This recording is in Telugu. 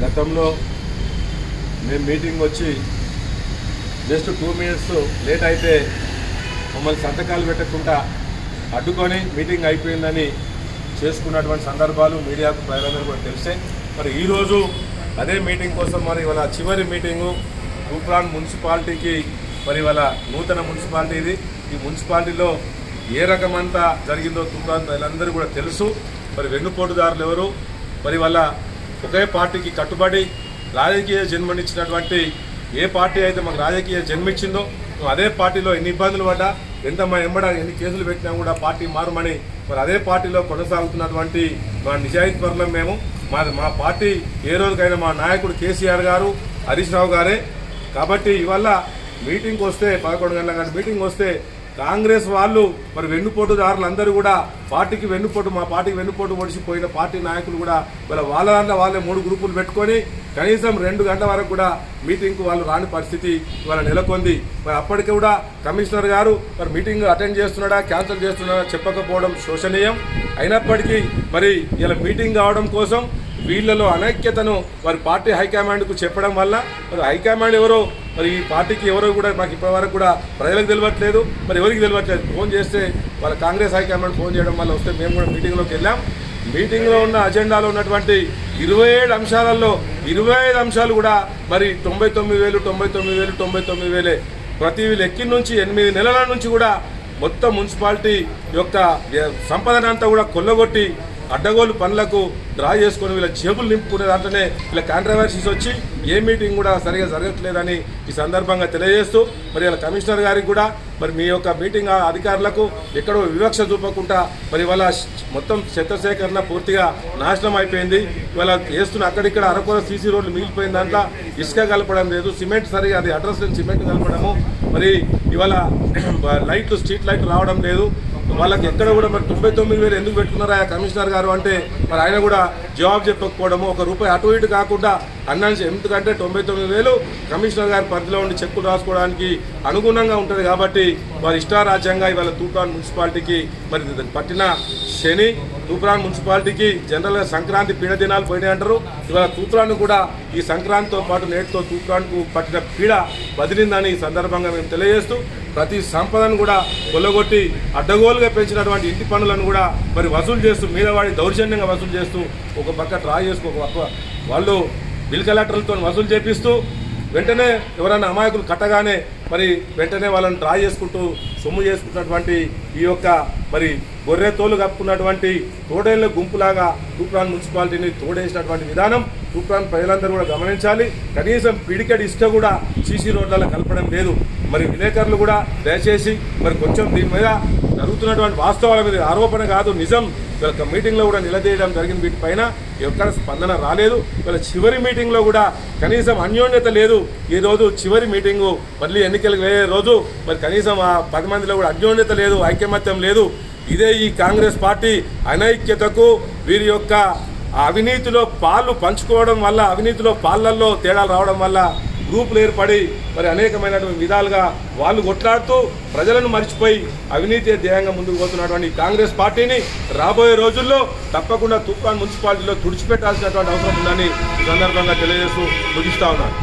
గతంలో మేము మీటింగ్ వచ్చి జస్ట్ 2 minutes లేట్ అయితే మమ్మల్ని సంతకాలు పెట్టకుండా అడ్డుకొని మీటింగ్ అయిపోయిందని చేసుకున్నటువంటి సందర్భాలు మీడియాకు ప్రజలందరూ కూడా తెలిసాయి. మరి ఈరోజు అదే మీటింగ్ కోసం మరి ఇవాళ చివరి మీటింగు తూప్రాన్ మున్సిపాలిటీకి మరి ఇవాళ నూతన మున్సిపాలిటీ ఇది. ఈ మున్సిపాలిటీలో ఏ రకమంతా జరిగిందో తూప్రాన్ ప్రజలందరూ కూడా తెలుసు. మరి వెన్నుపోటుదారులు ఎవరు, మరి వాళ్ళ ఒకే పార్టీకి కట్టుబడి రాజకీయ జన్మనిచ్చినటువంటి ఏ పార్టీ అయితే మాకు రాజకీయ జన్మిచ్చిందో అదే పార్టీలో ఎన్ని ఇబ్బందులు పడ్డా ఎంత మా ఎంబడ ఎన్ని కేసులు పెట్టినా కూడా పార్టీ మారమని మరి అదే పార్టీలో కొనసాగుతున్నటువంటి మా నిజాయితీ పరులం మేము. మా పార్టీ ఏ రోజుకైనా మా నాయకుడు కేసీఆర్ గారు, హరీష్ రావు గారే. కాబట్టి ఇవాళ మీటింగ్కి వస్తే 11 గంటల మీటింగ్ వస్తే కాంగ్రెస్ వాళ్ళు మరి వెన్నుపోటుదారులు అందరూ కూడా పార్టీకి వెన్నుపోటు మా పార్టీకి వెన్నుపోటు పొడిచిపోయిన పార్టీ నాయకులు కూడా వాళ్ళ దాంట్లో వాళ్ళే 3 గ్రూపులు పెట్టుకొని కనీసం 2 గంటల వరకు కూడా మీటింగ్కు వాళ్ళు రాని పరిస్థితి ఇవాళ నెలకొంది. మరి అప్పటికి కూడా కమిషనర్ గారు మరి మీటింగ్ అటెండ్ చేస్తున్నాడా క్యాన్సిల్ చేస్తున్నాడా చెప్పకపోవడం శోచనీయం. అయినప్పటికీ మరి ఇలా మీటింగ్ కావడం కోసం వీళ్ళలో అనైక్యతను వారి పార్టీ హైకమాండ్కు చెప్పడం వల్ల మరి హైకమాండ్ ఎవరో మరి ఈ పార్టీకి ఎవరో కూడా మాకు ఇప్పటివరకు కూడా ప్రజలకు తెలియట్లేదు, మరి ఎవరికి తెలియట్లేదు. ఫోన్ చేస్తే వాళ్ళ కాంగ్రెస్ హైకమాండ్ ఫోన్ చేయడం వల్ల వస్తే మేము కూడా మీటింగ్లోకి వెళ్ళాం. మీటింగ్లో ఉన్న అజెండాలో ఉన్నటువంటి 27 అంశాలలో 25 అంశాలు కూడా మరి 99,000 ప్రతి లెక్కి నుంచి 8 నెలల నుంచి కూడా మొత్తం మున్సిపాలిటీ యొక్క సంపదనంతా కూడా కొల్లగొట్టి అడ్డగోలు పనులకు డ్రా చేసుకుని వీళ్ళ జేబులు నింపుకునే దాంట్లోనే వీళ్ళ కాంట్రవర్సీస్ వచ్చి ఏ మీటింగ్ కూడా సరిగా జరగట్లేదని ఈ సందర్భంగా తెలియజేస్తూ మరి ఇలా కమిషనర్ గారికి కూడా మరి మీ యొక్క మీటింగ్ అధికారులకు ఎక్కడో వివక్ష చూపకుండా మరి వాళ్ళ మొత్తం చెత్తసేకరణ పూర్తిగా నాశనం అయిపోయింది. ఇవాళ వేస్తున్న అక్కడిక్కడ అరకొర సీసీ రోడ్లు మిగిలిపోయిన దాంట్లో ఇసుక కలపడం లేదు, సిమెంట్ సరిగా అది అడ్రస్ లేని సిమెంట్ కలపడము, మరి ఇవాళ లైట్లు స్ట్రీట్ లైట్లు రావడం లేదు. వాళ్ళకి ఎక్కడ కూడా మరి 99,000 ఎందుకు పెట్టుకున్నారా కమిషనర్ గారు అంటే మరి ఆయన కూడా జవాబు చెప్పకపోవడము, ₹1 అటు ఇటు కాకుండా అన్నాను. ఎందుకంటే 99,000 కమిషనర్ గారి పరిధిలో ఉండి చెక్కులు రాసుకోవడానికి అనుగుణంగా ఉంటుంది. కాబట్టి వారి ఇష్టారాజ్యంగా ఇవాళ తూప్రాన్ మున్సిపాలిటీకి మరి పట్టిన శని తూప్రాన్ మున్సిపాలిటీకి జనరల్గా సంక్రాంతి పీడ దినాలు పోయినాయి అంటారు. ఇవాళ తూప్రాన్ కూడా ఈ సంక్రాంతితో పాటు నేటితో తూప్రాన్కు పట్టిన పీడ బదిలిందని ఈ సందర్భంగా మేము తెలియజేస్తూ ప్రతి సంపదను కూడా కొల్లగొట్టి అడ్డగోలుగా పెంచినటువంటి ఇంటి పనులను కూడా మరి వసూలు చేస్తూ మీదవాడి దౌర్జన్యంగా వసూలు చేస్తూ ఒక పక్క డ్రా చేసుకోక వాళ్ళు బిల్ కలెక్టర్లతో వసూలు చేపిస్తూ వెంటనే ఎవరైనా అమాయకులు కట్టగానే మరి వెంటనే వాళ్ళని డ్రా చేసుకుంటూ సొమ్ము చేసుకున్నటువంటి ఈ యొక్క మరి గొర్రె తోలు కప్పుకున్నటువంటి తోడేళ్ల గుంపులాగా తూప్రాన్ మున్సిపాలిటీని తోడేసినటువంటి విధానం తూప్రాన్ ప్రజలందరూ కూడా గమనించాలి. కనీసం పిడికెడ్ ఇసుక కూడా సీసీ రోడ్లలో కలపడం లేదు. మరి విలేకరులు కూడా దయచేసి మరి కొంచెం దీని మీద జరుగుతున్నటువంటి వాస్తవాల మీద ఆరోపణ కాదు, నిజం వీళ్ళ మీటింగ్లో కూడా నిలదీయడం జరిగింది. వీటిపైన ఎక్కడ స్పందన రాలేదు. వీళ్ళ చివరి మీటింగ్లో కూడా కనీసం అన్యోన్యత లేదు. ఈ రోజు చివరి మీటింగు మళ్ళీ ఎన్నికలకు వేరే రోజు మరి కనీసం ఆ 10 మందిలో కూడా అన్యోన్యత లేదు, ఐకమత్యం లేదు. ఇదే ఈ కాంగ్రెస్ పార్టీ అనైక్యతకు వీరి యొక్క అవినీతిలో పాలు పంచుకోవడం వల్ల అవినీతిలో పాలల్లో తేడాలు రావడం వల్ల గ్రూపులు ఏర్పడి మరి అనేకమైనటువంటి విధాలుగా వాళ్ళు కొట్లాడుతూ ప్రజలను మర్చిపోయి అవినీతి ధ్యేయంగా ముందుకు పోతున్నటువంటి కాంగ్రెస్ పార్టీని రాబోయే రోజుల్లో తప్పకుండా తూప్రాన్ మున్సిపాలిటీలో తుడిచిపెట్టాల్సినటువంటి అవసరం ఉందని ఈ సందర్భంగా తెలియజేస్తూ ముగిస్తా ఉన్నాను.